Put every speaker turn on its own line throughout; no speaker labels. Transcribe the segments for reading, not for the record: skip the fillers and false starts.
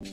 Hey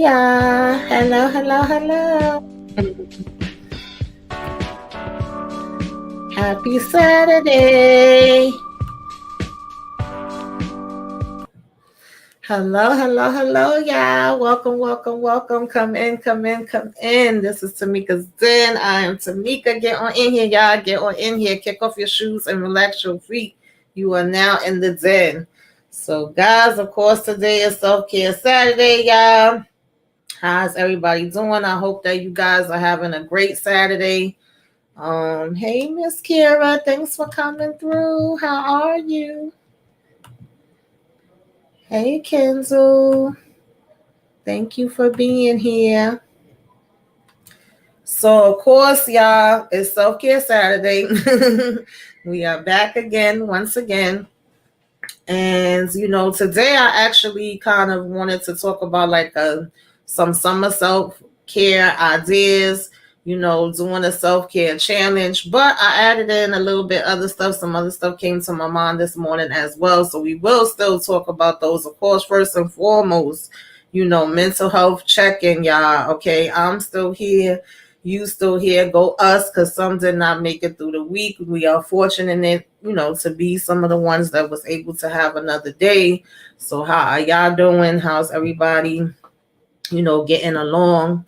y'all, hello. Happy Saturday. Hello, y'all. Welcome. Come in. This is Tamika's Den. I am Tamika. Get on in here, y'all. Get on in here. Kick off your shoes and relax your feet. You are now in the Den. So, guys, of course, today is Self-Care Saturday, y'all. How's everybody doing? I hope that you guys are having a great Saturday. Hey, Miss Kira, thanks for coming through. How are you? Hey, Kenzo. Thank you for being here. So, of course, y'all, it's Self-Care Saturday. We are back again, once again. And, today I actually kind of wanted to talk about some summer self-care ideas, doing a self-care challenge. But I added in a little bit other stuff. Some other stuff came to my mind this morning as well. So we will still talk about those. Of course, first and foremost, mental health check-in, y'all. Okay, I'm still here. You still here, go us, because some did not make it through the week. We are fortunate, to be some of the ones that was able to have another day. So how are y'all doing? How's everybody, getting along?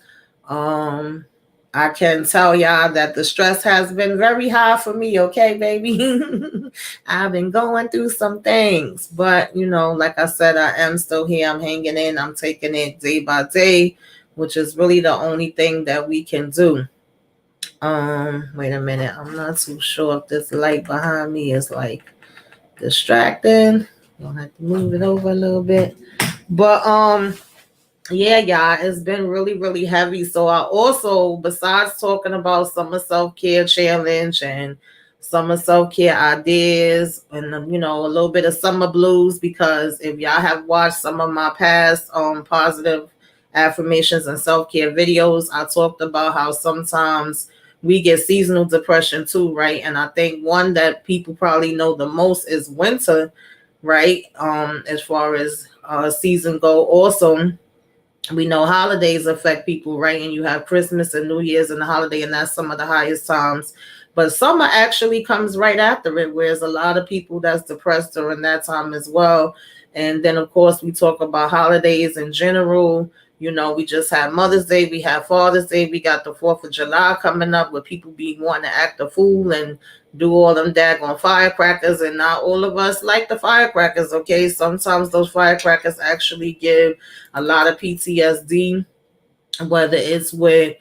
I can tell y'all that the stress has been very high for me, okay, baby? I've been going through some things, but, like I said, I am still here. I'm hanging in. I'm taking it day by day, which is really the only thing that we can do. Wait a minute. I'm not too sure if this light behind me is like distracting. I'll have to move it over a little bit. But yeah, y'all, it's been really, really heavy. So I also, besides talking about summer self-care challenge and summer self-care ideas and a little bit of summer blues, because if y'all have watched some of my past positive affirmations and self-care videos, I talked about how sometimes we get seasonal depression too, right? And I think one that people probably know the most is winter, right? As far as season go. Also, we know holidays affect people, right? And you have Christmas and New Year's and the holiday, and that's some of the highest times. But summer actually comes right after it, whereas a lot of people that's depressed during that time as well. And then, of course, we talk about holidays in general. We just had Mother's Day, we have Father's Day, we got the 4th of July coming up, where people be wanting to act a fool and do all them daggone firecrackers, and not all of us like the firecrackers, okay? Sometimes those firecrackers actually give a lot of PTSD, whether it's with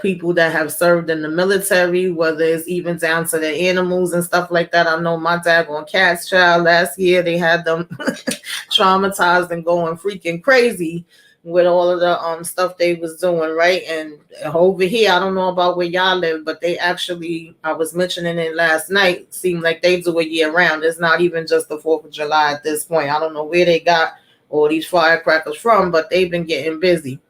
people that have served in the military, whether it's even down to the animals and stuff like that. I know my daggone cat's child last year, they had them traumatized and going freaking crazy with all of the stuff they was doing, right? And over here, I don't know about where y'all live, but they actually, I was mentioning it last night, seemed like they do it year round. It's not even just the 4th of July at this point. I don't know where they got all these firecrackers from, but they've been getting busy.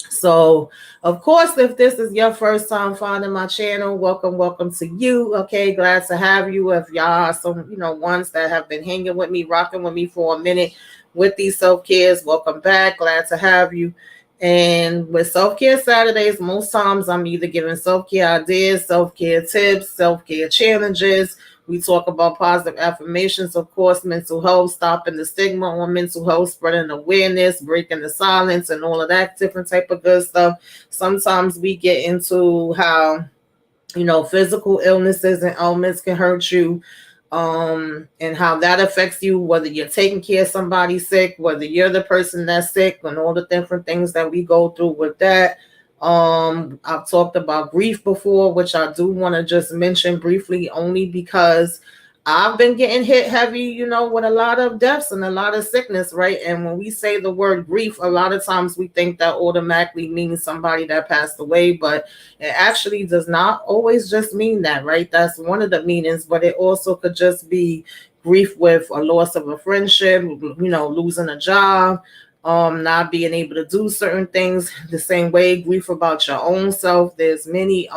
So, of course, if this is your first time finding my channel, welcome to you. Okay, glad to have you. If y'all are some, ones that have been hanging with me, rocking with me for a minute with these self-cares, welcome back. Glad to have you. And with self-care Saturdays, most times I'm either giving self-care ideas, self-care tips, self-care challenges. We talk about positive affirmations, of course, mental health, stopping the stigma on mental health, spreading awareness, breaking the silence, and all of that different type of good stuff. Sometimes we get into how, physical illnesses and ailments can hurt you, and how that affects you, whether you're taking care of somebody sick, whether you're the person that's sick, and all the different things that we go through with that. I've talked about grief before, which I do want to just mention briefly, only because I've been getting hit heavy, with a lot of deaths and a lot of sickness, right? And when we say the word grief, a lot of times we think that automatically means somebody that passed away, but it actually does not always just mean that, right? That's one of the meanings, but it also could just be grief with a loss of a friendship, losing a job, not being able to do certain things the same way, grief about your own self. There's many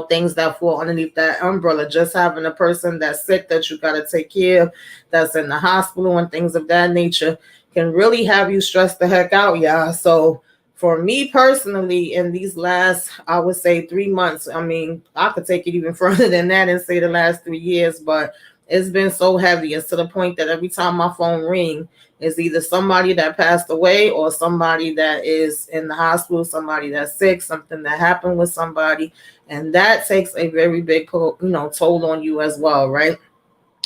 things that fall underneath that umbrella. Just having a person that's sick that you got to take care of, that's in the hospital and things of that nature, can really have you stressed the heck out, y'all. So for me personally, in these last, I would say 3 months, I mean, I could take it even further than that and say the last 3 years, but it's been so heavy. It's to the point that every time my phone rings, it's either somebody that passed away or somebody that is in the hospital, somebody that's sick, something that happened with somebody. And that takes a very big, toll on you as well, right?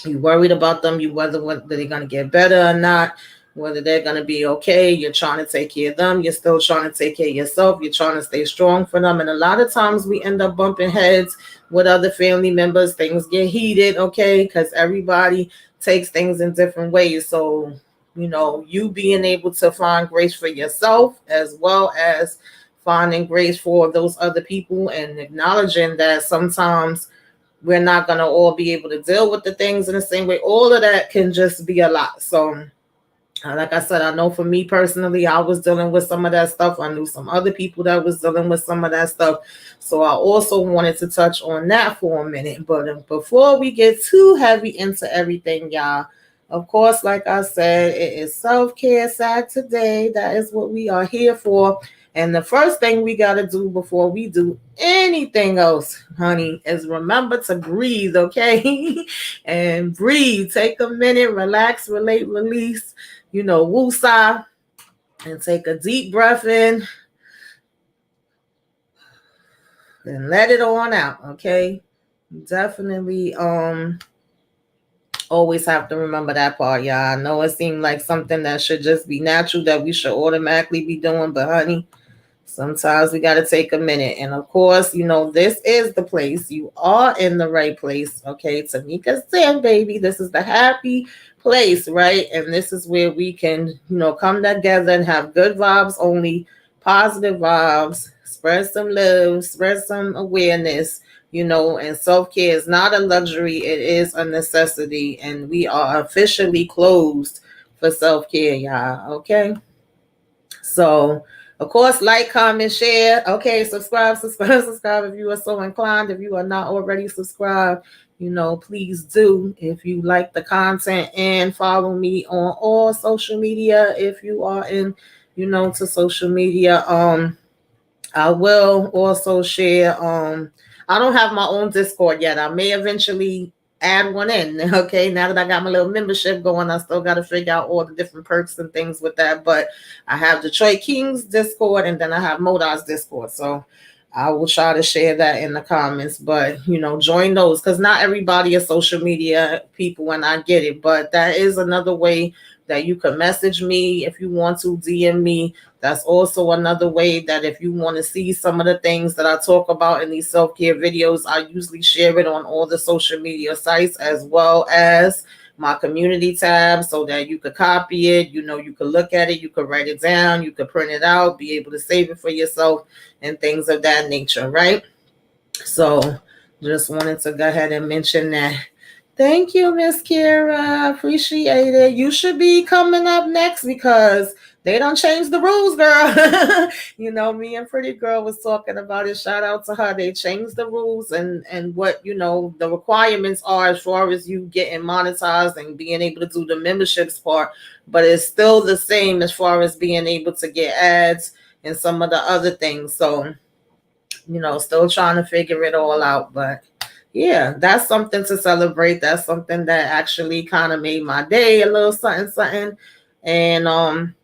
You worried about them. You whether they're going to get better or not, whether they're going to be okay. You're trying to take care of them. You're still trying to take care of yourself. You're trying to stay strong for them. And a lot of times we end up bumping heads with other family members. Things get heated, okay, because everybody takes things in different ways. So, you being able to find grace for yourself as well as finding grace for those other people, and acknowledging that sometimes we're not going to all be able to deal with the things in the same way. All of that can just be a lot. So, like I said, I know for me personally, I was dealing with some of that stuff. I knew some other people that was dealing with some of that stuff. So I also wanted to touch on that for a minute. But before we get too heavy into everything, y'all, of course, like I said, it is Self-Care Saturday. That is what we are here for. And the first thing we got to do before we do anything else, honey, is remember to breathe, okay? And breathe. Take a minute, relax, relate, release, woosah, and take a deep breath in and let it on out, okay? Definitely always have to remember that part, y'all. I know it seemed like something that should just be natural, that we should automatically be doing, but honey, sometimes we got to take a minute. And of course, this is the place. You are in the right place. Okay. Tamika said, baby, this is the happy place, right? And this is where we can, come together and have good vibes only, positive vibes, spread some love, spread some awareness, and self-care is not a luxury. It is a necessity. And we are officially closed for self-care, y'all. Okay. So, of course, like, comment, share. Okay, subscribe if you are so inclined. If you are not already subscribed, please do. If you like the content, and follow me on all social media. If you are in, to social media, I will also share. I don't have my own Discord yet. I may eventually add one in. Okay, now that I got my little membership going, I still got to figure out all the different perks and things with that. But I have Detroit Kings Discord, and then I have Modai's Discord. So I will try to share that in the comments. But join those, because not everybody is social media people, and I get it. But that is another way that you can message me if you want to, DM me. That's also another way that if you want to see some of the things that I talk about in these self-care videos, I usually share it on all the social media sites, as well as my community tab so that you could copy it. You could look at it, you could write it down, you could print it out, be able to save it for yourself and things of that nature, right? So just wanted to go ahead and mention that. Thank you, Miss Kira. Appreciate it. You should be coming up next because they don't change the rules, girl. Me and Pretty Girl was talking about it. Shout out to her. They changed the rules and what the requirements are as far as you getting monetized and being able to do the memberships part. But it's still the same as far as being able to get ads and some of the other things. So still trying to figure it all out. But yeah, that's something to celebrate. That's something that actually kind of made my day a little something, something. And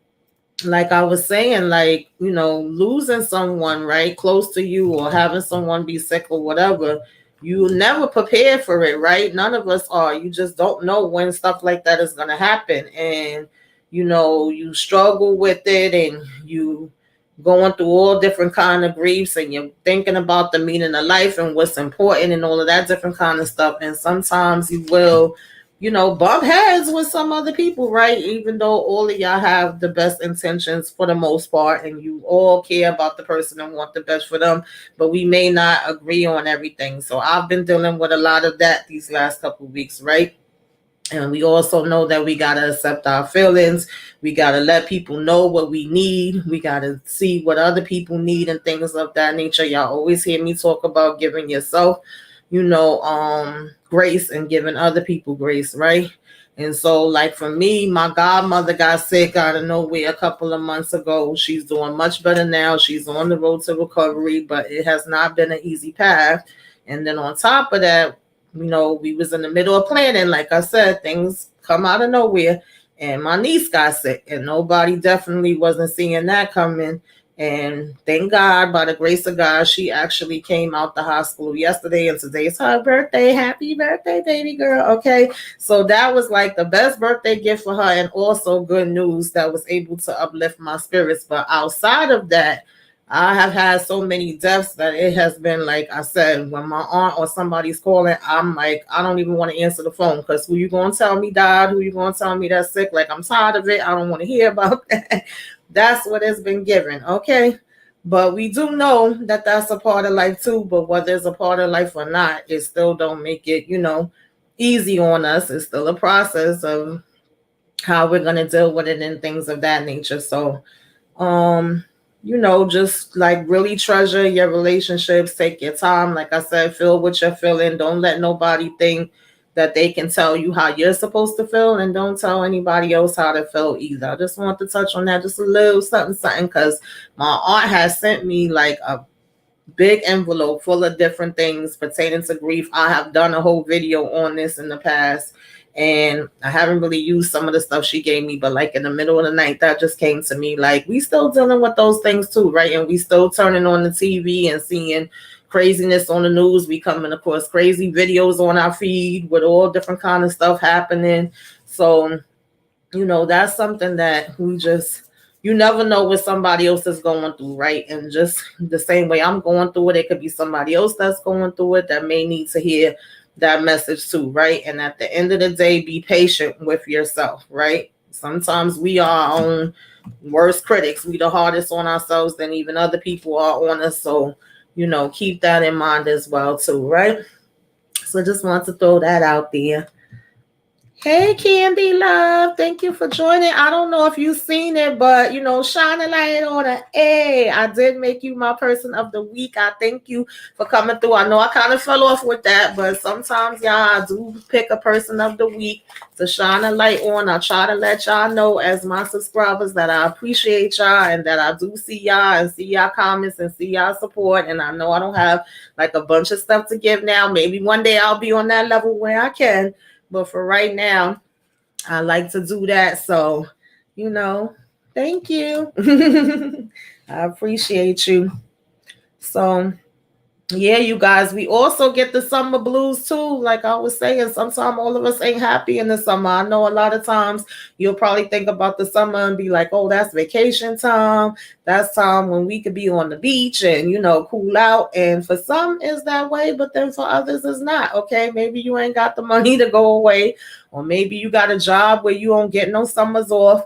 like I was saying, like, losing someone right close to you or having someone be sick or whatever, you never prepare for it, right? None of us are. You just don't know when stuff like that is going to happen. And, you struggle with it and you going through all different kind of griefs and you're thinking about the meaning of life and what's important and all of that different kind of stuff. And sometimes you will bump heads with some other people, right? Even though all of y'all have the best intentions for the most part and you all care about the person and want the best for them, but we may not agree on everything. So I've been dealing with a lot of that these last couple of weeks, right? And we also know that we got to accept our feelings. We got to let people know what we need. We got to see what other people need and things of that nature. Y'all always hear me talk about giving yourself, grace and giving other people grace, right? And so, like for me, my godmother got sick out of nowhere a couple of months ago. She's doing much better now. She's on the road to recovery, but it has not been an easy path. And then on top of that, we was in the middle of planning. Like I said, things come out of nowhere. And my niece got sick, and nobody definitely wasn't seeing that coming. And thank God, by the grace of God, she actually came out the hospital yesterday, and today's her birthday. Happy birthday, baby girl. Okay. So that was like the best birthday gift for her, and also good news that was able to uplift my spirits. But outside of that, I have had so many deaths that it has been like I said, when my aunt or somebody's calling, I'm like, I don't even want to answer the phone because who you gonna tell me died? Who you gonna tell me that's sick? Like I'm tired of it. I don't want to hear about that. That's what it's been given, okay? But we do know that that's a part of life too. But whether it's a part of life or not, it still don't make it, easy on us. It's still a process of how we're gonna deal with it and things of that nature. So um just like really treasure your relationships, take your time, like I said, feel what you're feeling. Don't let nobody think that they can tell you how you're supposed to feel, and don't tell anybody else how to feel either. I just want to touch on that just a little something something because my aunt has sent me like a big envelope full of different things pertaining to grief. I have done a whole video on this in the past, and I haven't really used some of the stuff she gave me, but like in the middle of the night, that just came to me. Like, we still dealing with those things too, right? And we still turning on the TV and seeing craziness on the news. We coming across crazy videos on our feed with all different kind of stuff happening. So that's something that you never know what somebody else is going through, right? And just the same way I'm going through it, it could be somebody else that's going through it that may need to hear that message too, right? And at the end of the day, be patient with yourself, right? Sometimes we are our own worst critics. We the hardest on ourselves than even other people are on us. So, keep that in mind as well too, right? So just want to throw that out there. Hey, Candy Love, thank you for joining. I don't know if you've seen it, but shine a light on it. Hey, I did make you my person of the week. I thank you for coming through. I know I kind of fell off with that, but sometimes y'all I do pick a person of the week to shine a light on. I try to let y'all know as my subscribers that I appreciate y'all and that I do see y'all and see y'all comments and see y'all support. And I know I don't have like a bunch of stuff to give now. Maybe one day I'll be on that level where I can. But for right now, I like to do that. So, thank you. I appreciate you. So, Yeah, you guys, we also get the summer blues too. Like I was saying, sometimes all of us ain't happy in the summer. I know a lot of times you'll probably think about the summer and be like, oh, that's vacation time. That's time when we could be on the beach and, cool out. And for some, it's that way, but then for others, it's not. Okay, maybe you ain't got the money to go away, or maybe you got a job where you don't get no summers off.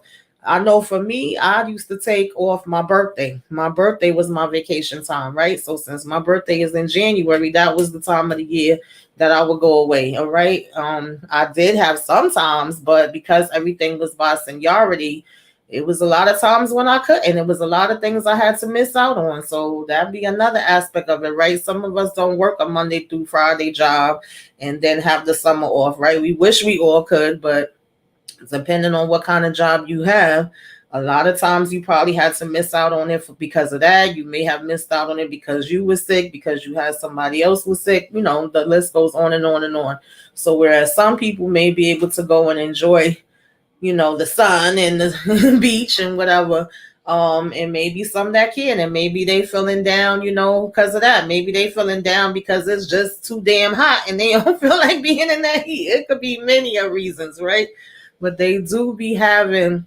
I know for me, I used to take off my birthday. My birthday was my vacation time, right? So since my birthday is in January, that was the time of the year that I would go away. All right. I did have sometimes, but because everything was by seniority, it was a lot of times when I couldn't. It was a lot of things I had to miss out on. So that'd be another aspect of it, right? Some of us don't work a Monday through Friday job and then have the summer off, right? We wish we all could, but depending on what kind of job you have, a lot of times you probably had to miss out on it because of that. You may have missed out on it because you were sick, because you had somebody else was sick. The list goes on and on and on. So whereas some people may be able to go and enjoy, the sun and the beach and whatever, and maybe some that can, and maybe they feeling down, because of that. Maybe they feeling down because it's just too damn hot and they don't feel like being in that heat. It could be many of reasons, right? But they do be having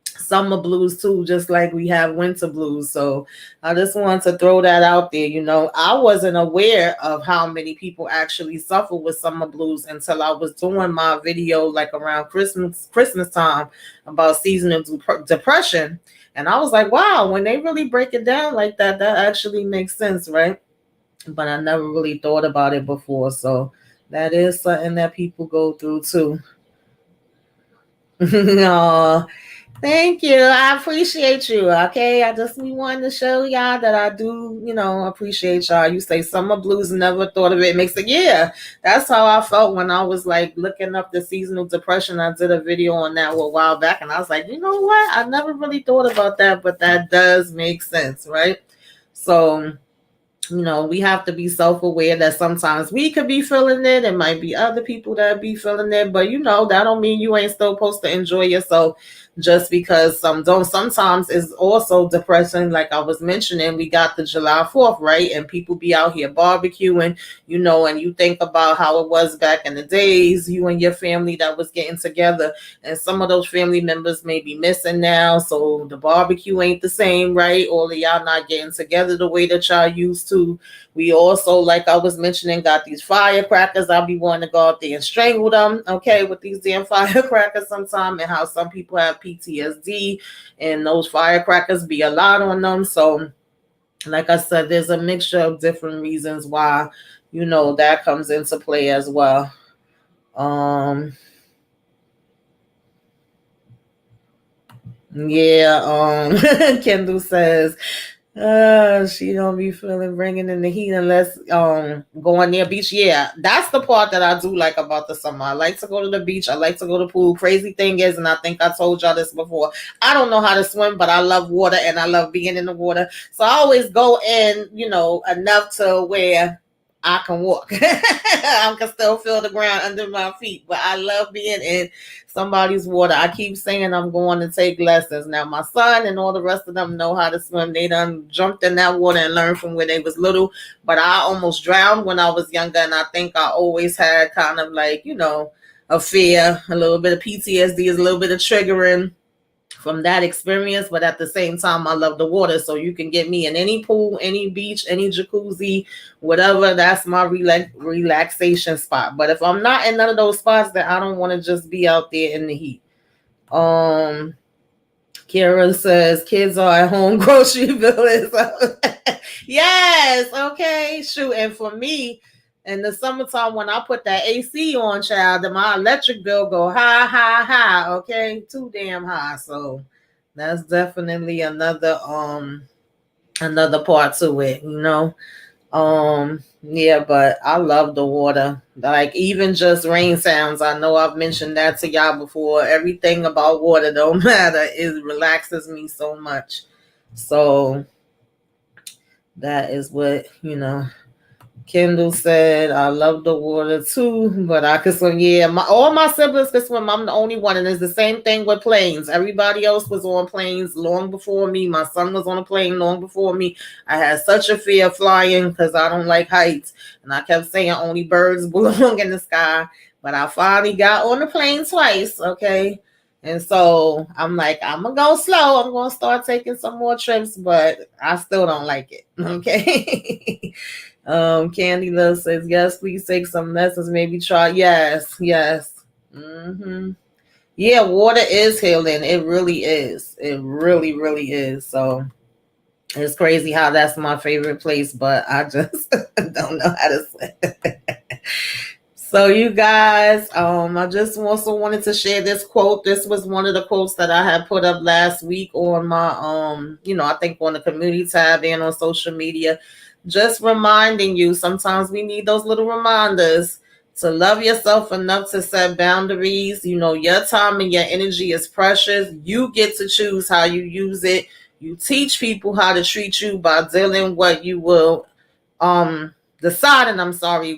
summer blues too, just like we have winter blues. So I just wanted to throw that out there. I wasn't aware of how many people actually suffer with summer blues until I was doing my video like around Christmas time about seasonal depression. And I was like, wow, when they really break it down like that, that actually makes sense, right? But I never really thought about it before. So that is something that people go through too. No, thank you. I appreciate you. Okay. We wanted to show y'all that I do, appreciate y'all. You say summer blues, never thought of it. Makes it, yeah. That's how I felt when I was like looking up the seasonal depression. I did a video on that a while back, and I was like, you know what? I never really thought about that, but that does make sense, right? So we have to be self-aware that sometimes we could be feeling it. It might be other people that be feeling it, but that don't mean you ain't still supposed to enjoy yourself just because some don't. Sometimes it's also depressing. Like I was mentioning, we got the July 4th, right? And people be out here barbecuing, and you think about how it was back in the days, you and your family that was getting together, and some of those family members may be missing now. So the barbecue ain't the same, right? All of y'all not getting together the way that y'all used to. We also, like I was mentioning, got these firecrackers. I'll be wanting to go out there and strangle them, okay, with these damn firecrackers sometime, and how some people have PTSD and those firecrackers be a lot on them. So, like I said, there's a mixture of different reasons why, that comes into play as well. Yeah, Kendall says she don't be feeling bringing in the heat unless going near beach. Yeah, that's the part that I do like about the summer. I like to go to the beach. I like to go to the pool. Crazy thing is, and I think I told y'all this before, I don't know how to swim, but I love water and I love being in the water. So I always go in, enough to where I can walk. I can still feel the ground under my feet, but I love being in somebody's water. I keep saying I'm going to take lessons. Now my son and all the rest of them know how to swim. They done jumped in that water and learned from when they was little. But I almost drowned when I was younger, and I think I always had kind of like, a fear, a little bit of PTSD, is a little bit of triggering from that experience. But at the same time, I love the water. So you can get me in any pool, any beach, any jacuzzi, whatever. That's my relaxation spot. But if I'm not in none of those spots, then I don't want to just be out there in the heat. Kara says kids are at home grocery bill is yes, okay, shoot. And for me, in the summertime when I put that AC on, child, then my electric bill go high, high, high. Okay, too damn high. So that's definitely another part to it. Yeah, but I love the water. Like even just rain sounds. I know I've mentioned that to y'all before. Everything about water don't matter. It relaxes me so much. So that is what, Kendall said, I love the water too, but I could swim. Yeah, all my siblings could swim. I'm the only one. And it's the same thing with planes. Everybody else was on planes long before me. My son was on a plane long before me. I had such a fear of flying because I don't like heights. And I kept saying only birds belong in the sky. But I finally got on the plane twice, okay? And so I'm like, I'm going to go slow. I'm going to start taking some more trips, but I still don't like it, okay? Candy Love says, yes, please take some lessons, maybe try. Yes, yes. Yeah, water is healing. It really is. It really, really is. So it's crazy how that's my favorite place, but I just don't know how to say. So you guys, I just also wanted to share this quote. This was one of the quotes that I had put up last week on my I think on the community tab and on social media. Just reminding you, sometimes we need those little reminders to love yourself enough to set boundaries. Your time and your energy is precious. You get to choose how you use it. You teach people how to treat you by dealing what you will deciding,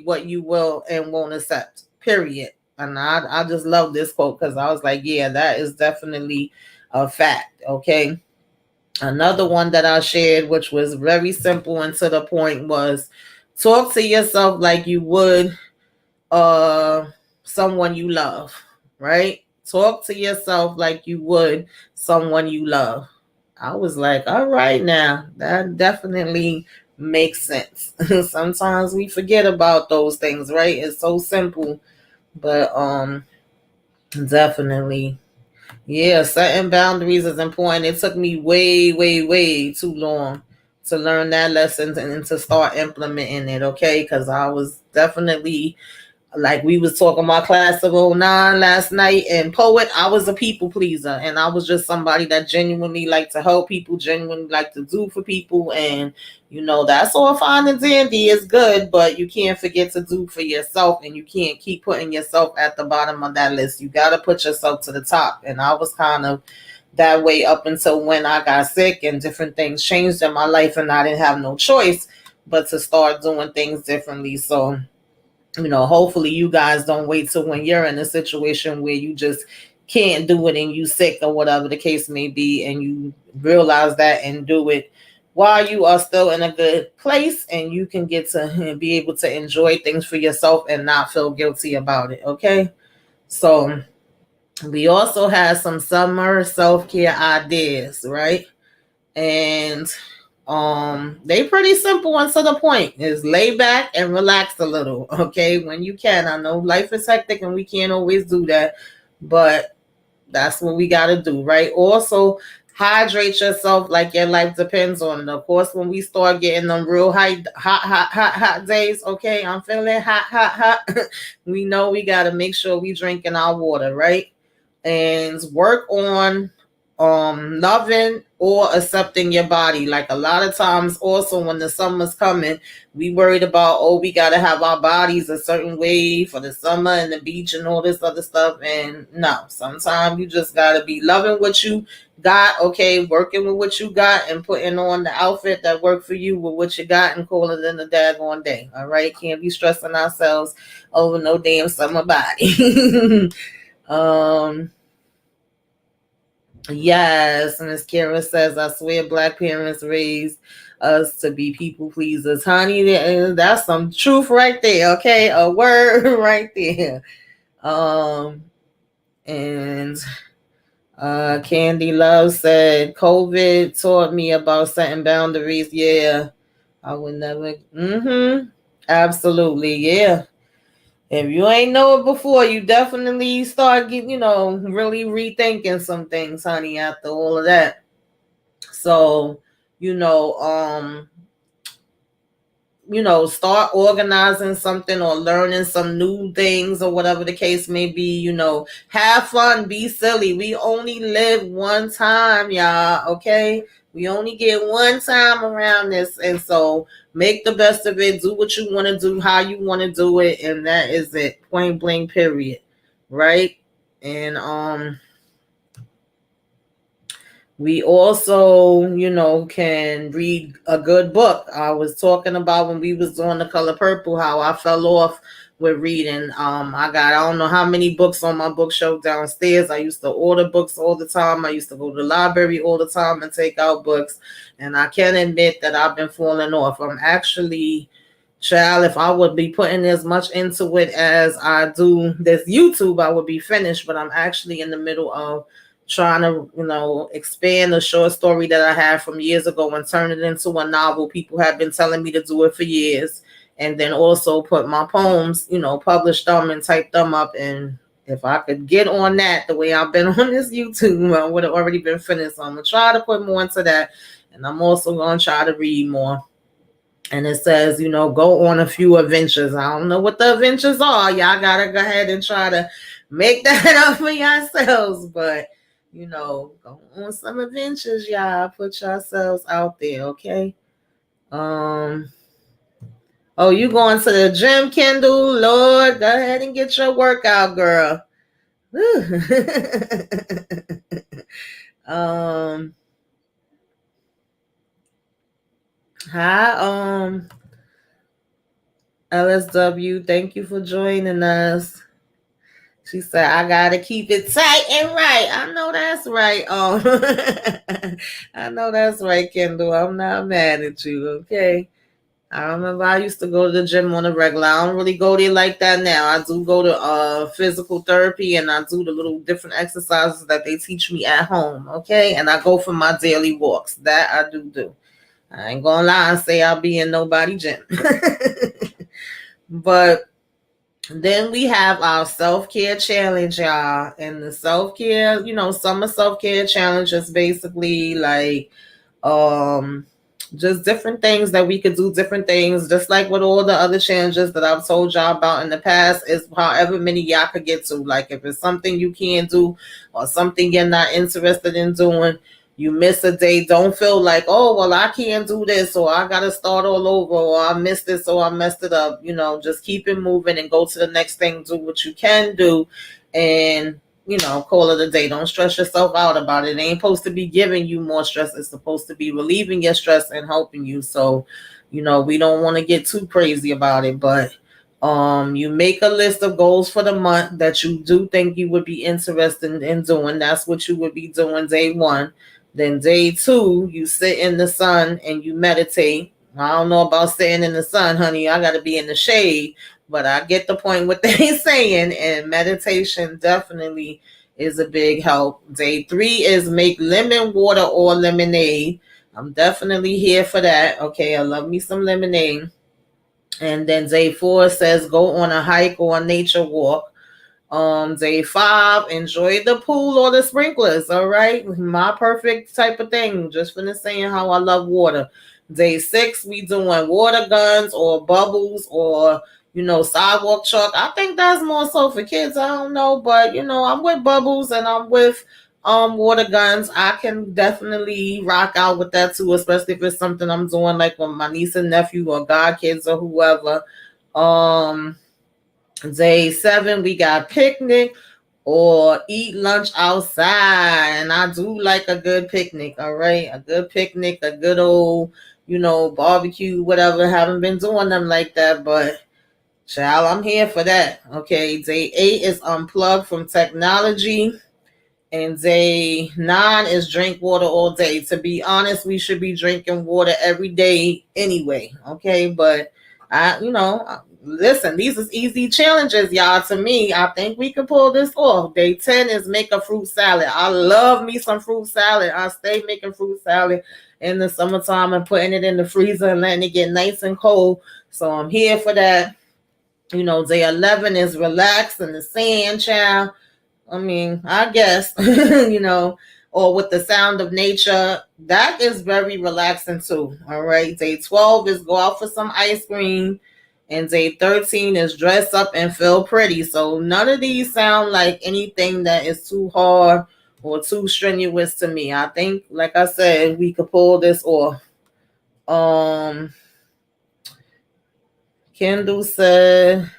what you will and won't accept. Period. And I just love this quote because I was like, yeah, that is definitely a fact. Okay. Another one that I shared, which was very simple and to the point, was talk to yourself like you would someone you love, right? Talk to yourself like you would someone you love. I was like, all right, now that definitely makes sense. Sometimes we forget about those things, right? It's so simple, but definitely, yeah, setting boundaries is important. It took me way, way, way too long to learn that lesson and to start implementing it, okay? Because I was definitely, like we was talking about class of '09 last night, and poet, I was a people pleaser, and I was just somebody that genuinely liked to help people, genuinely like to do for people. And that's all fine and dandy, is good, but you can't forget to do for yourself, and you can't keep putting yourself at the bottom of that list. You got to put yourself to the top. And I was kind of that way up until when I got sick and different things changed in my life, and I didn't have no choice but to start doing things differently. So hopefully you guys don't wait till when you're in a situation where you just can't do it and you sick or whatever the case may be, and you realize that and do it while you are still in a good place, and you can get to be able to enjoy things for yourself and not feel guilty about it. Okay. So we also have some summer self-care ideas, right? And they pretty simple and to the point. Is lay back and relax a little, okay, when you can. I know life is hectic and we can't always do that, but that's what we got to do, right? Also, hydrate yourself like your life depends on it. Of course, when we start getting them real hot days, okay, I'm feeling hot, we know we got to make sure we drinking our water, right? And work on loving or accepting your body. Like a lot of times also when the summer's coming, we worried about, oh, we got to have our bodies a certain way for the summer and the beach and all this other stuff. And no, sometimes you just got to be loving what you got, okay, working with what you got and putting on the outfit that worked for you with what you got and calling it in a daggone day. All right, can't be stressing ourselves over no damn summer body. um Yes, Miss Kara says, I swear black parents raised us to be people pleasers. Honey, that's some truth right there, okay? A word right there. Um, and Candy Love said, COVID taught me about setting boundaries. Yeah, I would never. Absolutely, yeah. If you ain't know it before, you definitely start getting, really rethinking some things, honey, after all of that. So, you know, um, start organizing something or learning some new things or whatever the case may be. Have fun, be silly. We only live one time, y'all. Okay. We only get one time around this. And so make the best of it. Do what you want to do, how you want to do it. And that is it. Point blank, period. Right. And, We also, can read a good book. I was talking about when we was doing The Color Purple, how I fell off with reading. I don't know how many books on my bookshelf downstairs. I used to order books all the time. I used to go to the library all the time and take out books. And I can admit that I've been falling off. I'm actually, child, if I would be putting as much into it as I do this YouTube, I would be finished. But I'm actually in the middle of trying to, expand a short story that I had from years ago and turn it into a novel. People have been telling me to do it for years. And then also put my poems, publish them and type them up. And if I could get on that the way I've been on this YouTube, I would have already been finished. So I'm going to try to put more into that. And I'm also going to try to read more. And it says, go on a few adventures. I don't know what the adventures are. Y'all got to go ahead and try to make that up for yourselves. But, go on some adventures, y'all. Put yourselves out there, okay? Oh, you going to the gym, Kendall? Lord, go ahead and get your workout, girl. Hi, LSW, thank you for joining us. She said, I gotta keep it tight and right. I know that's right. I know that's right, Kendall. I'm not mad at you, okay? I remember I used to go to the gym on a regular. I don't really go there like that now. I do go to physical therapy, and I do the little different exercises that they teach me at home, okay? And I go for my daily walks. That I do. I ain't gonna lie and say I'll be in nobody gym. But then we have our self-care challenge, y'all. And the self-care, summer self-care challenge is basically like just different things that we could do, different things, just like with all the other challenges that I've told y'all about in the past, is however many y'all could get to. Like if it's something you can't do or something you're not interested in doing, you miss a day, don't feel like, oh, well, I can't do this, or I got to start all over, or I missed this, or I messed it up. Just keep it moving and go to the next thing, do what you can do, and call it a day. Don't stress yourself out about it. It ain't supposed to be giving you more stress. It's supposed to be relieving your stress and helping you. So, we don't want to get too crazy about it, but you make a list of goals for the month that you do think you would be interested in doing. That's what you would be doing day 1. Then day 2, you sit in the sun and you meditate. I don't know about sitting in the sun, honey. I got to be in the shade. But I get the point what they're saying, and meditation definitely is a big help. Day 3 is make lemon water or lemonade. I'm definitely here for that. Okay, I love me some lemonade. And then day 4 says go on a hike or a nature walk. Day 5, enjoy the pool or the sprinklers. All right, my perfect type of thing. Just finished saying how I love water. Day 6, we doing water guns or bubbles or sidewalk chalk. I think that's more so for kids. I don't know, but I'm with bubbles and I'm with water guns. I can definitely rock out with that too, especially if it's something I'm doing like with my niece and nephew or godkids or whoever. Day 7, we got picnic or eat lunch outside. And I do like a good picnic, all right? A good picnic, a good old, barbecue, whatever. Haven't been doing them like that, but child, I'm here for that. Okay, day 8 is unplugged from technology. And day 9 is drink water all day. To be honest, we should be drinking water every day anyway. Okay, but listen, these is easy challenges, y'all. To me, I think we can pull this off. Day 10 is make a fruit salad. I love me some fruit salad. I stay making fruit salad in the summertime and putting it in the freezer and letting it get nice and cold. So I'm here for that. Day 11 is relax in the sand, child. I mean, I guess, or with the sound of nature. That is very relaxing too. All right. Day 12 is go out for some ice cream. And day 13 is dress up and feel pretty. So none of these sound like anything that is too hard or too strenuous to me. I think, like I said, we could pull this off. Kendall said,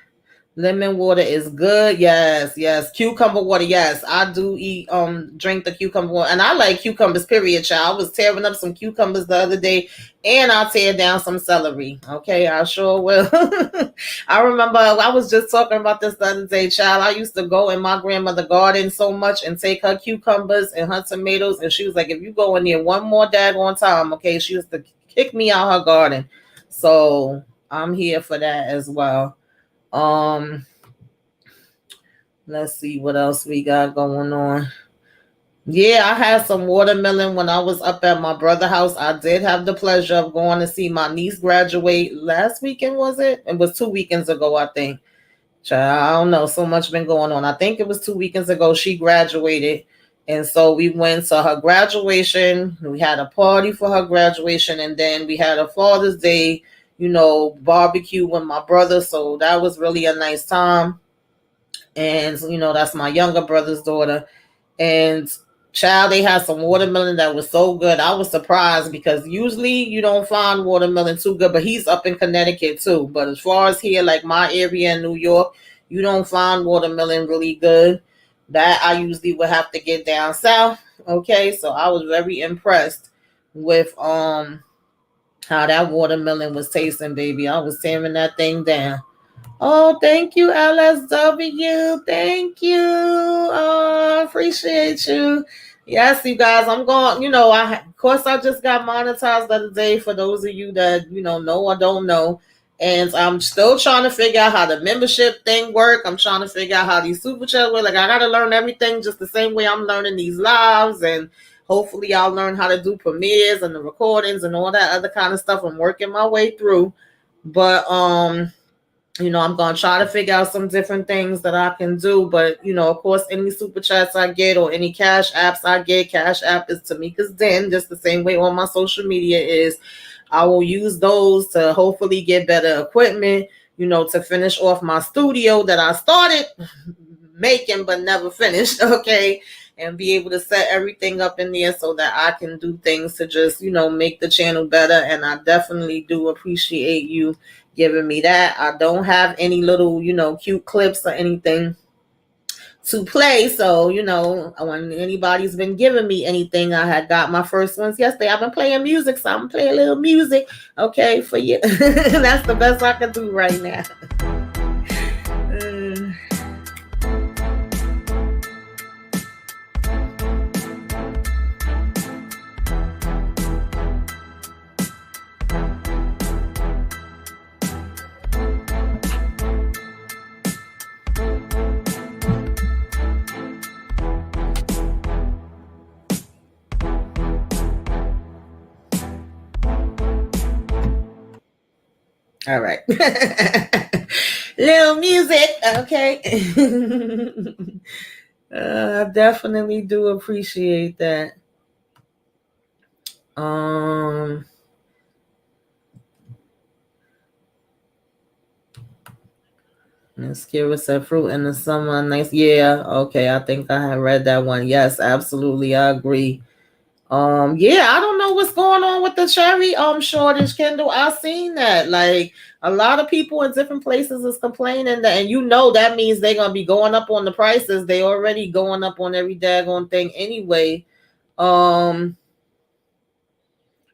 Lemon water is good. Yes, yes. Cucumber water. Yes, I do eat. Drink the cucumber water, and I like cucumbers. Period, child. I was tearing up some cucumbers the other day, and I'll tear down some celery. Okay, I sure will. I remember I was just talking about this the other day, child. I used to go in my grandmother's garden so much and take her cucumbers and her tomatoes, and she was like, "If you go in there one more daggone time, okay," she used to kick me out her garden. So I'm here for that as well. Um, let's see what else we got going on. Yeah, I had some watermelon when I was up at my brother's house. I did have the pleasure of going to see my niece graduate last weekend, was it? It was 2 weekends ago, I think. Child, I don't know. So much been going on. I think it was 2 weekends ago she graduated. And so we went to her graduation. We had a party for her graduation. And then we had a Father's Day, barbecue with my brother. So that was really a nice time. And, that's my younger brother's daughter. And child, they had some watermelon that was so good. I was surprised because usually you don't find watermelon too good, but he's up in Connecticut too. But as far as here, like my area in New York, you don't find watermelon really good. That I usually would have to get down south. Okay, so I was very impressed with how that watermelon was tasting, baby. I was tearing that thing down. Oh, thank you, LSW. Thank you. Oh, appreciate you. Yes, you guys, I'm going, of course, I just got monetized the other day for those of you that, know or don't know. And I'm still trying to figure out how the membership thing work. I'm trying to figure out how these super chats work. Like, I got to learn everything just the same way I'm learning these lives. And hopefully I'll learn how to do premieres and the recordings and all that other kind of stuff. I'm working my way through. But, I'm going to try to figure out some different things that I can do. But, of course, any super chats I get or any cash apps I get, cash app is Tamika's Den, just the same way on my social media is. I will use those to hopefully get better equipment, to finish off my studio that I started making but never finished, okay? And be able to set everything up in there so that I can do things to just, make the channel better. And I definitely do appreciate you giving me that. I don't have any little, cute clips or anything to play. So, when anybody's been giving me anything, I had got my first ones yesterday. I've been playing music, so I'm gonna play a little music, okay, for you. That's the best I can do right now. All right. Little music, okay. I definitely do appreciate that. Miss Kira said fruit in the summer, nice. Yeah, okay. I think I have read that one. Yes, absolutely. I agree. Yeah, I don't know what's going on with the cherry shortage, Kendall. I seen that. Like a lot of people in different places is complaining that, and that means they're gonna be going up on the prices. They already going up on every daggone thing anyway. I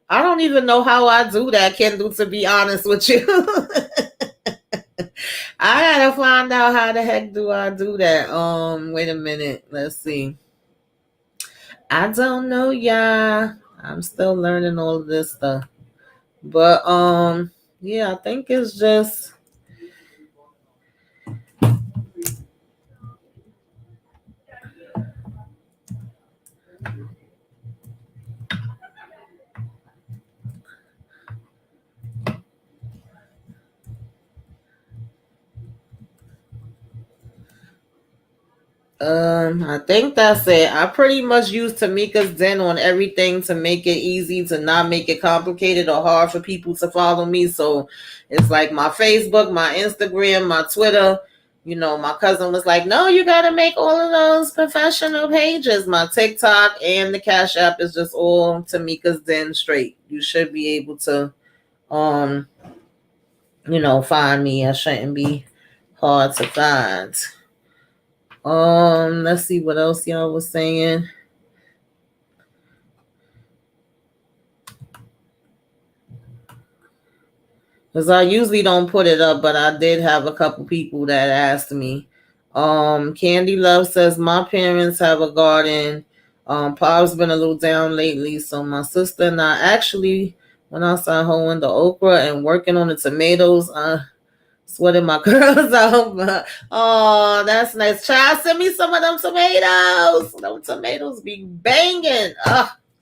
don't even know how I do that, Kendall, to be honest with you. I gotta find out how the heck do I do that. Wait a minute. Let's see. I don't know, y'all. I'm still learning all of this stuff. But yeah, I think it's just I think that's it. I pretty much use Tamika's Den on everything to make it easy, to not make it complicated or hard for people to follow me. So it's like my Facebook, my Instagram, my Twitter. My cousin was like, no, you got to make all of those professional pages. My TikTok and the Cash App is just all Tamika's Den straight. You should be able to, find me. I shouldn't be hard to find. Let's see what else y'all was saying. Because I usually don't put it up, but I did have a couple people that asked me. Candy Love says, my parents have a garden. Pop's been a little down lately, so my sister and I actually went outside hoeing the okra and working on the tomatoes. Sweating my curls out. Oh, that's nice. Child, send me some of them tomatoes. Them tomatoes be banging.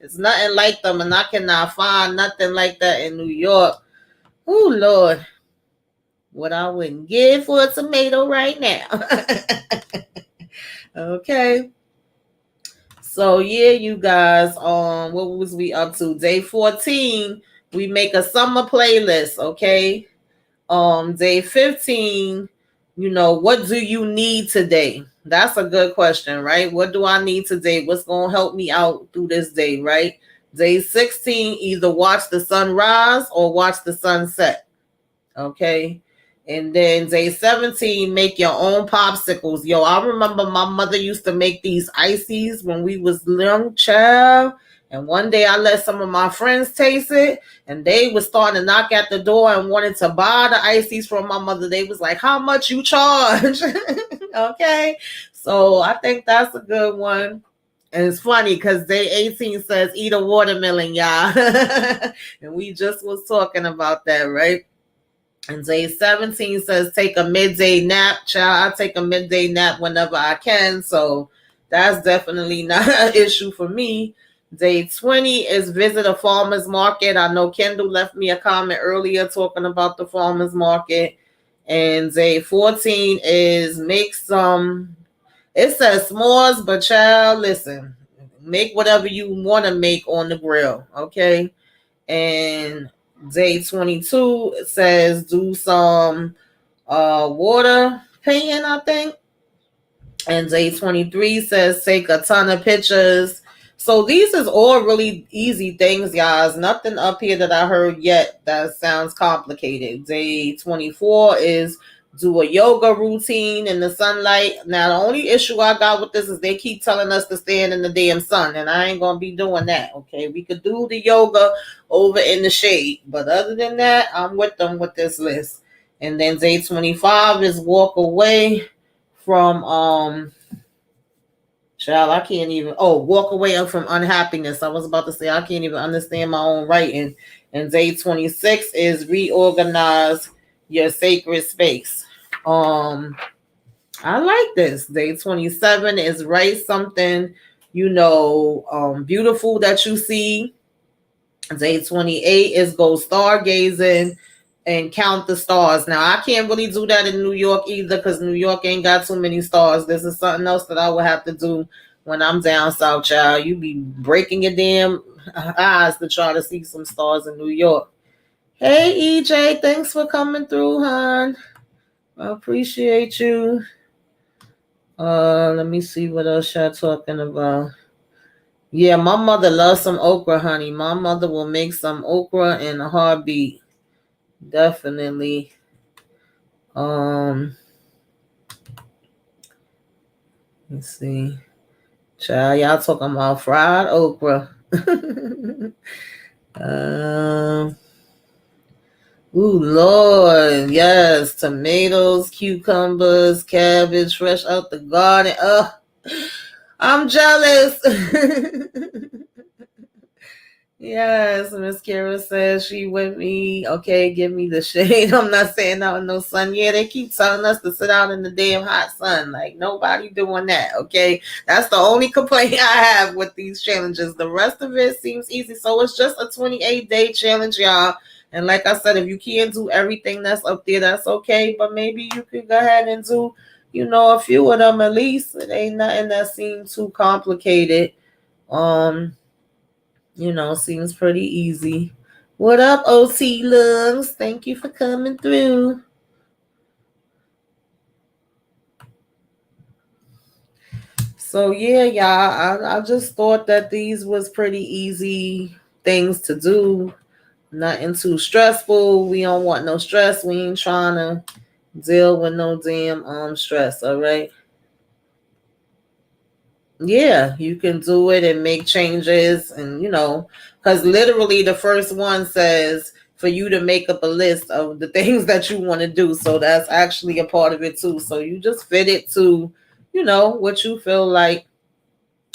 It's nothing like them, and I cannot find nothing like that in New York. Oh, Lord. What I wouldn't give for a tomato right now. Okay. So yeah, you guys, what was we up to? Day 14. We make a summer playlist, okay? Day 15, what do you need today? That's a good question, right? What do I need today? What's gonna help me out through this day, right? Day 16, either watch the sun rise or watch the sunset. Okay. And then day 17, make your own popsicles. Yo, I remember my mother used to make these ices when we was young, child. And one day I let some of my friends taste it, and they was starting to knock at the door and wanted to buy the ices from my mother. They was like, how much you charge? Okay. So I think that's a good one. And it's funny because day 18 says eat a watermelon, y'all. And we just was talking about that, right? And day 17 says take a midday nap. Child, I take a midday nap whenever I can. So that's definitely not an issue for me. Day 20 is visit a farmer's market. I know Kendall left me a comment earlier talking about the farmer's market. And day 14 is make some, it says s'mores, but child, listen, make whatever you want to make on the grill, okay? And day 22 says do some water painting, I think. And day 23 says take a ton of pictures. So these is all really easy things, guys. Nothing up here that I heard yet that sounds complicated. Day 24 is do a yoga routine in the sunlight. Now, the only issue I got with this is they keep telling us to stand in the damn sun, and I ain't going to be doing that, okay? We could do the yoga over in the shade, but other than that, I'm with them with this list. And then day 25 is walk away from child, I can't even walk away from unhappiness. I was about to say I can't even understand my own writing. And day 26 is reorganize your sacred space. I like this. Day 27 is write something, beautiful that you see. Day 28 is go stargazing and count the stars. Now, I can't really do that in New York either because New York ain't got too many stars. This is something else that I would have to do when I'm down south, child. You be breaking your damn eyes to try to see some stars in New York. Hey, EJ, thanks for coming through, hon. I appreciate you. Let me see what else y'all talking about. Yeah, my mother loves some okra, honey. My mother will make some okra in a heartbeat. Definitely. Let's see. Child, y'all talking about fried okra. Ooh, Lord. Yes. Tomatoes, cucumbers, cabbage, fresh out the garden. I'm jealous. Yes, Miss Kara says she with me. Okay, give me the shade. I'm not saying out in no sun. Yeah, they keep telling us to sit out in the damn hot sun. Like nobody doing that. Okay, that's the only complaint I have with these challenges. The rest of it seems easy. So it's just a 28-day challenge, y'all. And like I said, if you can't do everything that's up there, that's okay. But maybe you could go ahead and do, a few of them at least. It ain't nothing that seems too complicated. Seems pretty easy. What up, OT Lungs? Thank you for coming through. So yeah, y'all, I just thought that these was pretty easy things to do. Nothing too stressful. We don't want no stress. We ain't trying to, Deal with no damn stress, all right? Yeah, you can do it and make changes, and because literally the first one says for you to make up a list of the things that you want to do. So that's actually a part of it too. So you just fit it to, what you feel like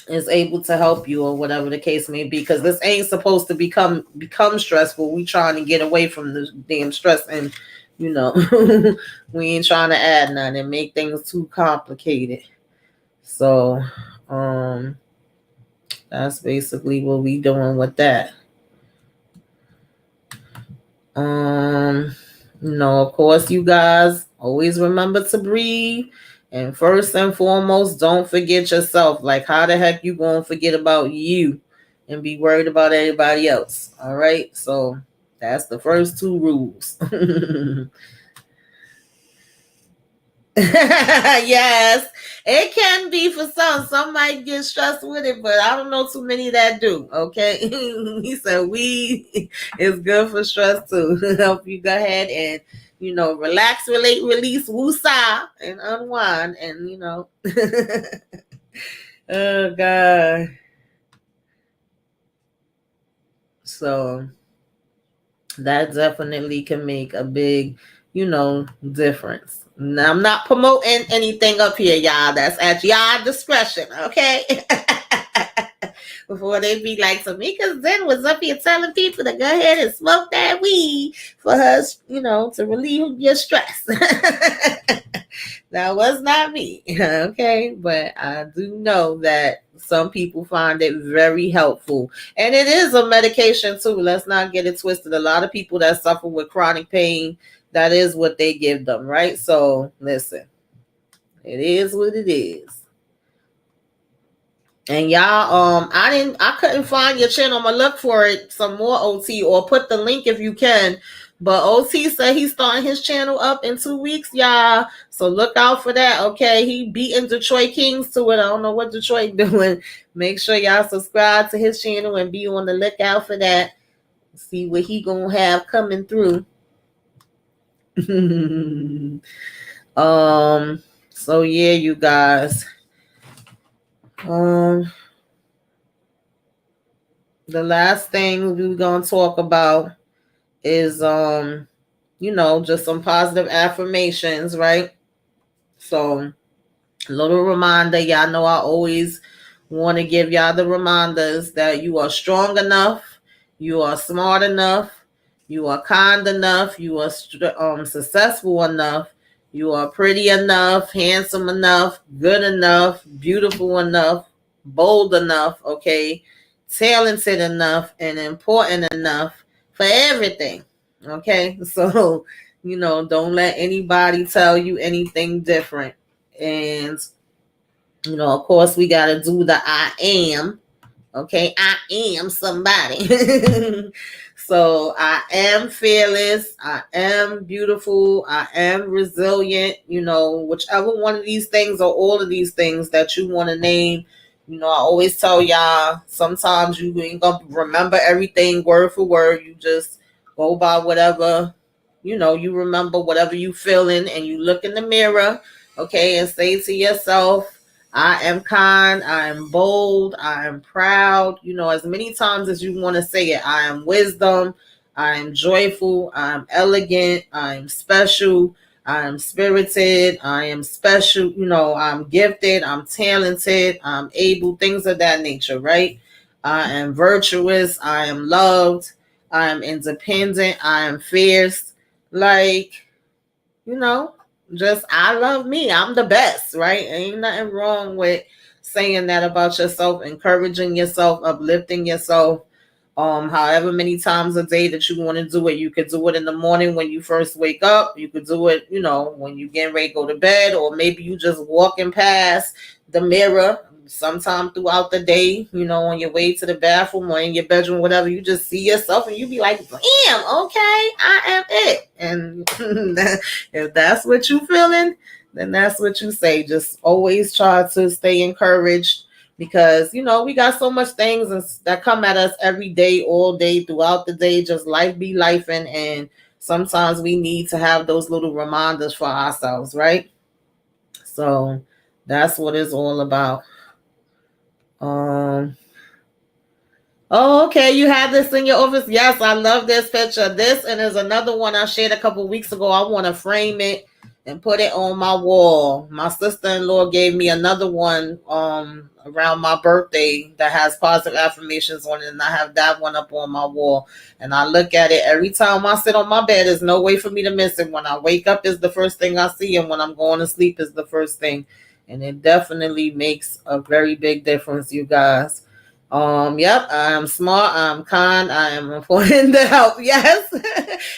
is able to help you or whatever the case may be, because this ain't supposed to become stressful. We trying to get away from the damn stress, and you know we ain't trying to add none and make things too complicated. So um that's basically what we doing with that. um of course, you guys always remember to breathe, and first and foremost, don't forget yourself. Like, how the heck you gonna forget about you and be worried about everybody else? All right, so that's the first two rules. Yes, it can be for some. Some might get stressed with it, but I don't know too many that do. Okay, he said weed is good for stress too. Help you go ahead and relax, relate, release, woosah, and unwind, and oh god. So that definitely can make a big, difference. Now, I'm not promoting anything up here, y'all. That's at y'all discretion, okay? Before they be like, Tamika Zen was up here telling people to go ahead and smoke that weed for her, to relieve your stress. That was not me, okay? But I do know that some people find it very helpful. And it is a medication too. Let's not get it twisted. A lot of people that suffer with chronic pain, that is what they give them, right? So listen, it is what it is. And y'all, I couldn't find your channel. I'm gonna look for it some more, OT, or put the link if you can. But OT said he's starting his channel up in 2 weeks, y'all. So look out for that. Okay, he beating Detroit Kings to it. I don't know what Detroit doing. Make sure y'all subscribe to his channel and be on the lookout for that. See what he gonna have coming through. So yeah, you guys. The last thing we're gonna talk about is just some positive affirmations, right? So, a little reminder, y'all know I always want to give y'all the reminders that you are strong enough, you are smart enough, you are kind enough, you are successful enough, you are pretty enough, handsome enough, good enough, beautiful enough, bold enough, okay, talented enough, and important enough for everything. Okay, so don't let anybody tell you anything different. And of course, we got to do the I am. Okay, I am somebody. So I am fearless. I am beautiful. I am resilient. Whichever one of these things or all of these things that you want to name. I always tell y'all, sometimes you ain't gonna remember everything word for word. You just go by whatever, you remember whatever you feeling, and you look in the mirror, okay, and say to yourself, I am kind, I am bold, I am proud, as many times as you want to say it. I am wisdom, I am joyful, I am elegant, I am special, I am spirited, I am special, I'm gifted, I'm talented, I'm able, things of that nature, right? I am virtuous, I am loved, I am independent, I am fierce. Like, you know, just I love me. I'm the best, right? Ain't nothing wrong with saying that about yourself, encouraging yourself, uplifting yourself. However many times a day that you want to do it. You could do it in the morning when you first wake up. You could do it, when you get ready to go to bed, or maybe you just walking past the mirror sometime throughout the day, on your way to the bathroom or in your bedroom, whatever. You just see yourself and you be like, damn, okay, I am it. And if that's what you feeling, then that's what you say. Just always try to stay encouraged, because we got so much things that come at us every day, all day, throughout the day. Just life be life, and sometimes we need to have those little reminders for ourselves, right? So that's what it's all about. Um, Oh, okay. You have this in your office. Yes, I love this picture. This and there's another one I shared a couple weeks ago. I want to frame it and put it on my wall. My sister-in-law gave me another one around my birthday that has positive affirmations on it, and I have that one up on my wall. And I look at it every time I sit on my bed. There's no way for me to miss it. When I wake up is the first thing I see, and when I'm going to sleep is the first thing. And it definitely makes a very big difference, you guys. Yep, I am smart, I'm kind, I am important to help. Yes.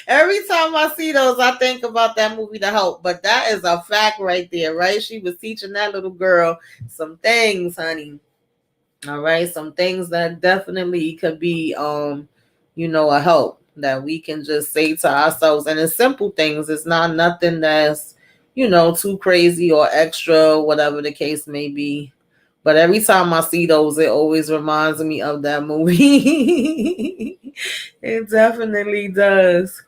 Every time I see those, I think about that movie The Help. But that is a fact right there, right? She was teaching that little girl some things, honey. All right, some things that definitely could be a help that we can just say to ourselves. And it's simple things. It's not nothing that's, too crazy or extra, whatever the case may be. But every time I see those, it always reminds me of that movie. It definitely does.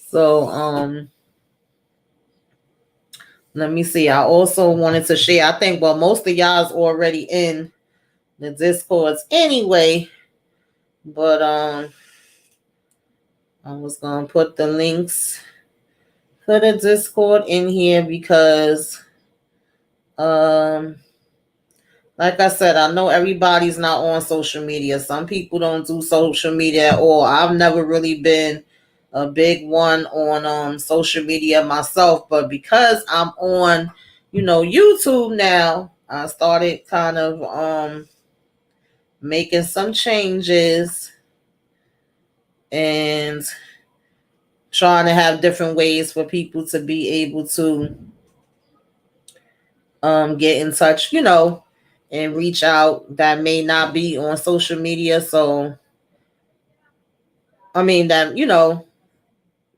So, let me see. I also wanted to share. I think, well, most of y'all's already in the Discords anyway. But I was gonna put the links for the Discord in here because um like I said, I know everybody's not on social media. Some people don't do social media at all. I've never really been a big one on social media myself, but because I'm on, YouTube now, I started kind of making some changes and trying to have different ways for people to be able to get in touch, and reach out that may not be on social media. So I mean that,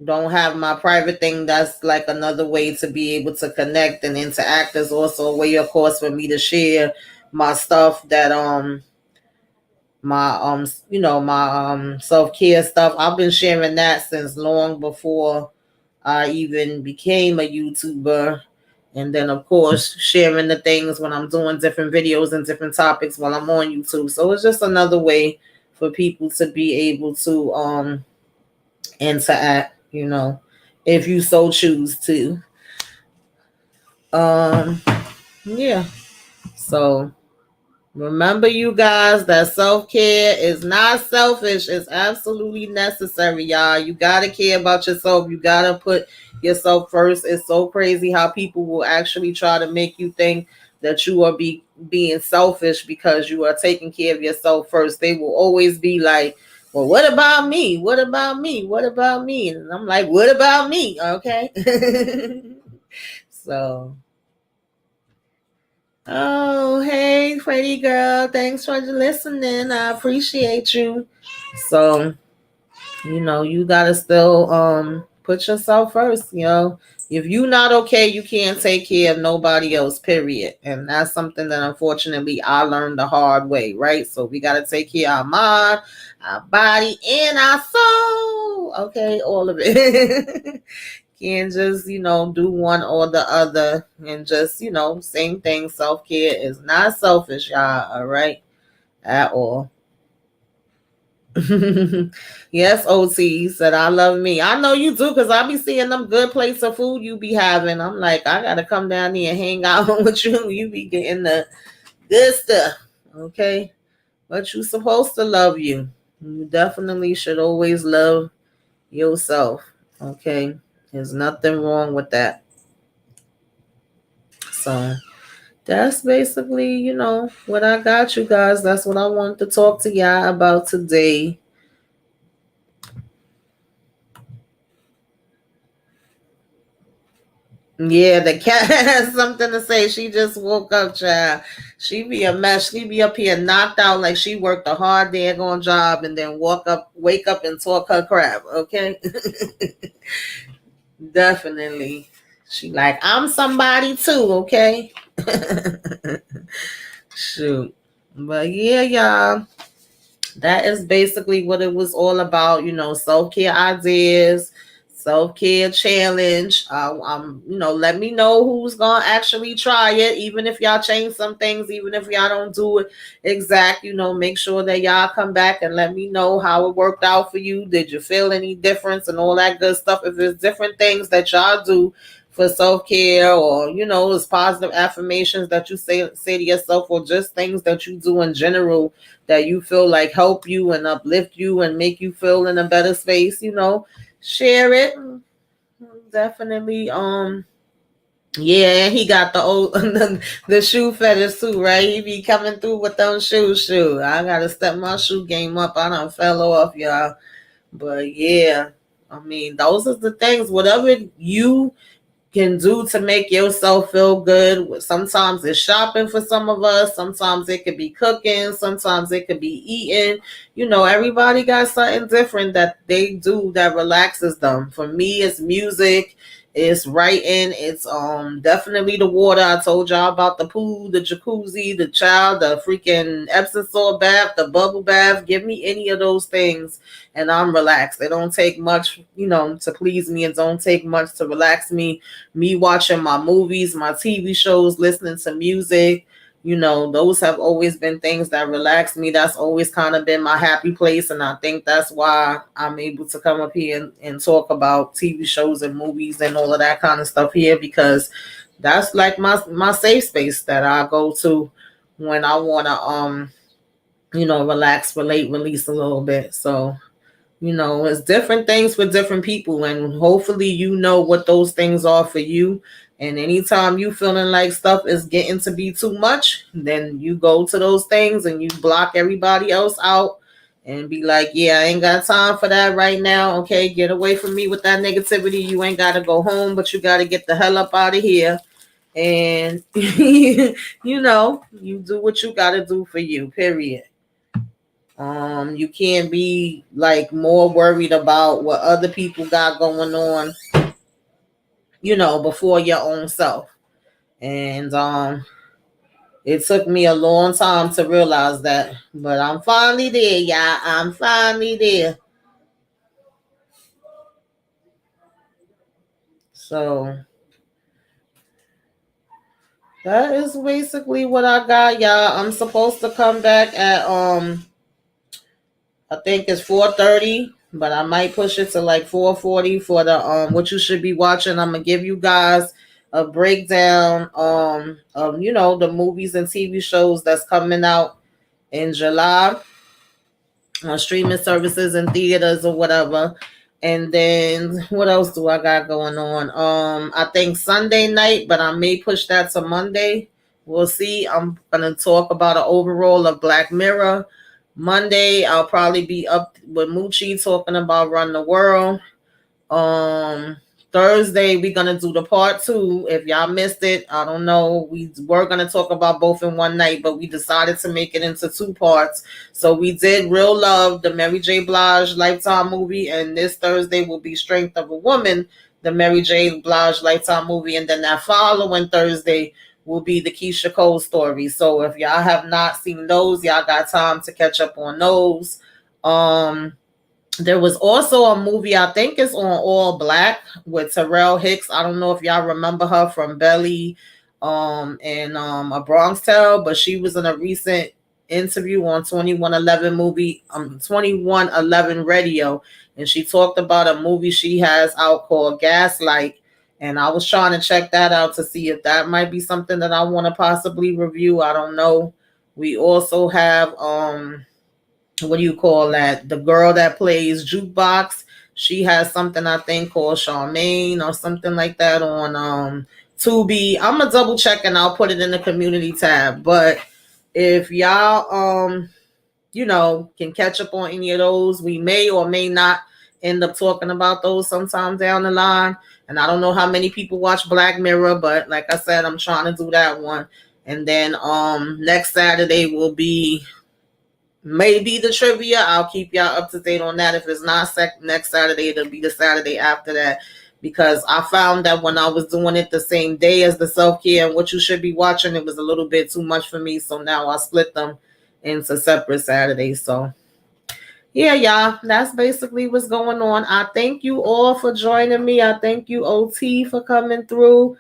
don't have my private thing. That's like another way to be able to connect and interact. There's also a way, of course, for me to share my stuff that my self-care stuff. I've been sharing that since long before I even became a YouTuber. And then, of course, sharing the things when I'm doing different videos and different topics while I'm on YouTube. So it's just another way for people to be able to interact, if you so choose to. Um, yeah. So remember, you guys, that self-care is not selfish. It's absolutely necessary, y'all. You got to care about yourself. You got to put yourself first. It's so crazy how people will actually try to make you think that you are being selfish because you are taking care of yourself first. They will always be like, well, what about me? What about me? What about me? And I'm like, what about me? Okay. So oh, hey, pretty girl. Thanks for listening. I appreciate you. So, you gotta still put yourself first, If you not okay, you can't take care of nobody else, period. And that's something that unfortunately I learned the hard way, right? So we gotta take care of our mind, our body, and our soul. Okay, all of it. Can't just, do one or the other and just, same thing. Self-care is not selfish, y'all, all right? At all. Yes, OT said, I love me. I know you do because I be seeing them good plates of food you be having. I'm like, I got to come down here and hang out with you. You be getting the good stuff, okay? But you supposed to love you. You definitely should always love yourself, okay? There's nothing wrong with that. So that's basically, what I got, you guys. That's what I wanted to talk to y'all about today. Yeah, the cat has something to say. She just woke up, child. She be a mess. She be up here knocked out like she worked a hard daggone job and then wake up and talk her crap, okay? Definitely. She like, I'm somebody too, okay? Shoot. But yeah, y'all. That is basically what it was all about, self-care ideas, self-care challenge. Let me know who's gonna actually try it, even if y'all change some things, even if y'all don't do it exact. Make sure that y'all come back and let me know how it worked out for you. Did you feel any difference and all that good stuff? If there's different things that y'all do for self-care, or it's positive affirmations that you say to yourself, or just things that you do in general that you feel like help you and uplift you and make you feel in a better space, share it. Definitely. Yeah, he got the old the shoe fetish too, right? He be coming through with them shoes. I gotta step my shoe game up. I done fell off, y'all. But yeah, I mean, those are the things. Whatever you can do to make yourself feel good. Sometimes it's shopping for some of us. Sometimes it could be cooking. Sometimes it could be eating. Everybody got something different that they do that relaxes them. For me, it's music. It's writing. It's definitely the water. I told y'all about the pool, the jacuzzi, the freaking Epsom salt bath, the bubble bath. Give me any of those things and I'm relaxed. It don't take much, to please me. It don't take much to relax me watching my movies, my TV shows, listening to music. Those have always been things that relax me. That's always kind of been my happy place. And I think that's why I'm able to come up here and talk about TV shows and movies and all of that kind of stuff here, because that's like my safe space that I go to when I want to, relax, relate, release a little bit. So it's different things for different people, and hopefully what those things are for you. And anytime you feeling like stuff is getting to be too much, then you go to those things and you block everybody else out and be like, yeah, I ain't got time for that right now. Okay, get away from me with that negativity. You ain't got to go home, but you got to get the hell up out of here. And you do what you got to do for you, period. You can't be like more worried about what other people got going on, before your own self. And it took me a long time to realize that, but I'm finally there, y'all. I'm finally there. So that is basically what I got, y'all. I'm supposed to come back at I think it's 4:30, but I might push it to like 4:40 for the what you should be watching. I'm gonna give you guys a breakdown of the movies and TV shows that's coming out in July on streaming services and theaters or whatever. And then what else do I got going on? I think Sunday night, but I may push that to Monday. We'll see. I'm gonna talk about an overall of Black Mirror. Monday, I'll probably be up with Moochie talking about Run the World. Um, Thursday, we're gonna do the part two. If y'all missed it, I don't know. We were gonna talk about both in one night, but we decided to make it into two parts. So we did Real Love, the Mary J. Blige Lifetime movie, and this Thursday will be Strength of a Woman, the Mary J. Blige Lifetime movie, and then that following Thursday will be the Keisha Cole story. So if y'all have not seen those, y'all got time to catch up on those. There was also a movie, I think it's on All Black, with Terrell Hicks. I don't know if y'all remember her from Belly and A Bronx Tale, but she was in a recent interview on 2111 movie, 2111 radio, and she talked about a movie she has out called Gaslight. And I was trying to check that out to see if that might be something that I want to possibly review. I don't know. We also have what do you call that? The girl that plays Jukebox. She has something I think called Charmaine or something like that on Tubi. I'm gonna double check and I'll put it in the community tab. But if y'all can catch up on any of those, we may or may not end up talking about those sometime down the line. And I don't know how many people watch Black Mirror, but like I said, I'm trying to do that one. And then next Saturday will be maybe the trivia. I'll keep y'all up to date on that. If it's not next Saturday, it'll be the Saturday after that, because I found that when I was doing it the same day as the self-care and what you should be watching, it was a little bit too much for me. So now I split them into separate Saturdays. So Yeah, y'all. That's basically what's going on. I thank you all for joining me. I thank you, OT, for coming through.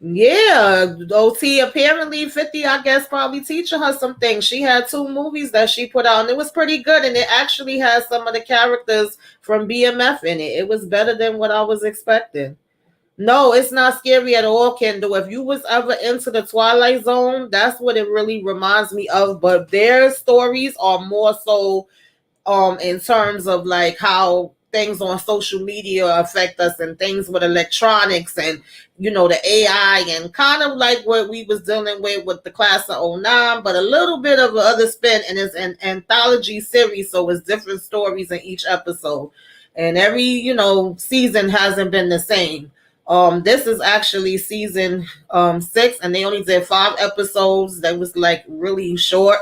Yeah, OT apparently 50, I guess, probably teaching her some things. She had 2 movies that she put out, and it was pretty good. And it actually has some of the characters from BMF in it. It was better than what I was expecting. No, it's not scary at all, Kendall. If you was ever into the Twilight Zone, that's what it really reminds me of. But their stories are more so in terms of like how things on social media affect us and things with electronics and the AI and kind of like what we was dealing with the class of '09, but a little bit of other spin, and it's an anthology series, so it's different stories in each episode, and every season hasn't been the same. This is actually season 6, and they only did 5 episodes. That was like really short.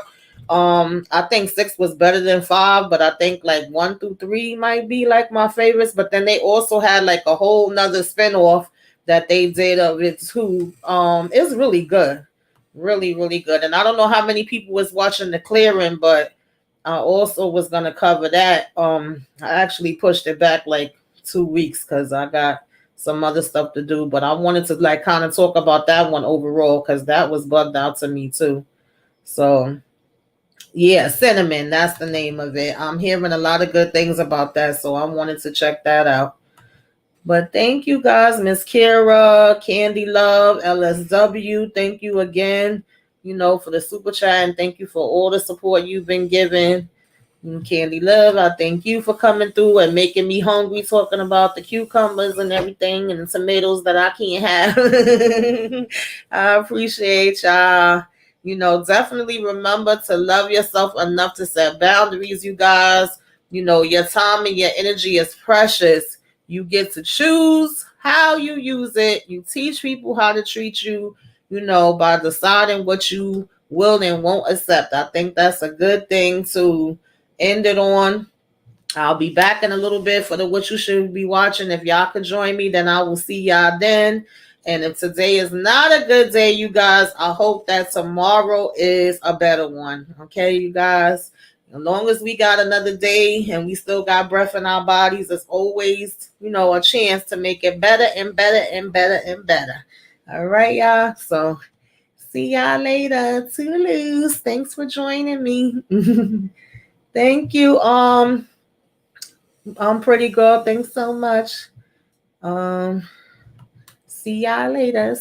I think 6 was better than 5, but I think like 1 through 3 might be like my favorites. But then they also had like a whole nother spinoff that they did of it too. It's really good. Really, really good. And I don't know how many people was watching The Clearing, but I also was gonna cover that. I actually pushed it back like 2 weeks because I got some other stuff to do. But I wanted to like kind of talk about that one overall because that was bugged out to me too. So yeah, Cinnamon, that's the name of it. I'm hearing a lot of good things about that, so I wanted to check that out. But thank you guys, Miss Kira, Candy Love, LSW. Thank you again, for the super chat, and thank you for all the support you've been giving. Candy Love, I thank you for coming through and making me hungry, talking about the cucumbers and everything and the tomatoes that I can't have. I appreciate y'all. Definitely remember to love yourself enough to set boundaries, you guys. Your time and your energy is precious. You get to choose how you use it. You teach people how to treat you, by deciding what you will and won't accept. I think that's a good thing to end it on. I'll be back in a little bit for the what you should be watching. If y'all could join me, then I will see y'all then. And if today is not a good day, you guys, I hope that tomorrow is a better one. Okay, you guys. As long as we got another day and we still got breath in our bodies, there's always, a chance to make it better and better and better and better. All right, y'all. So see y'all later. Toodaloo. Thanks for joining me. Thank you. I'm pretty girl. Thanks so much. Um, See y'all later.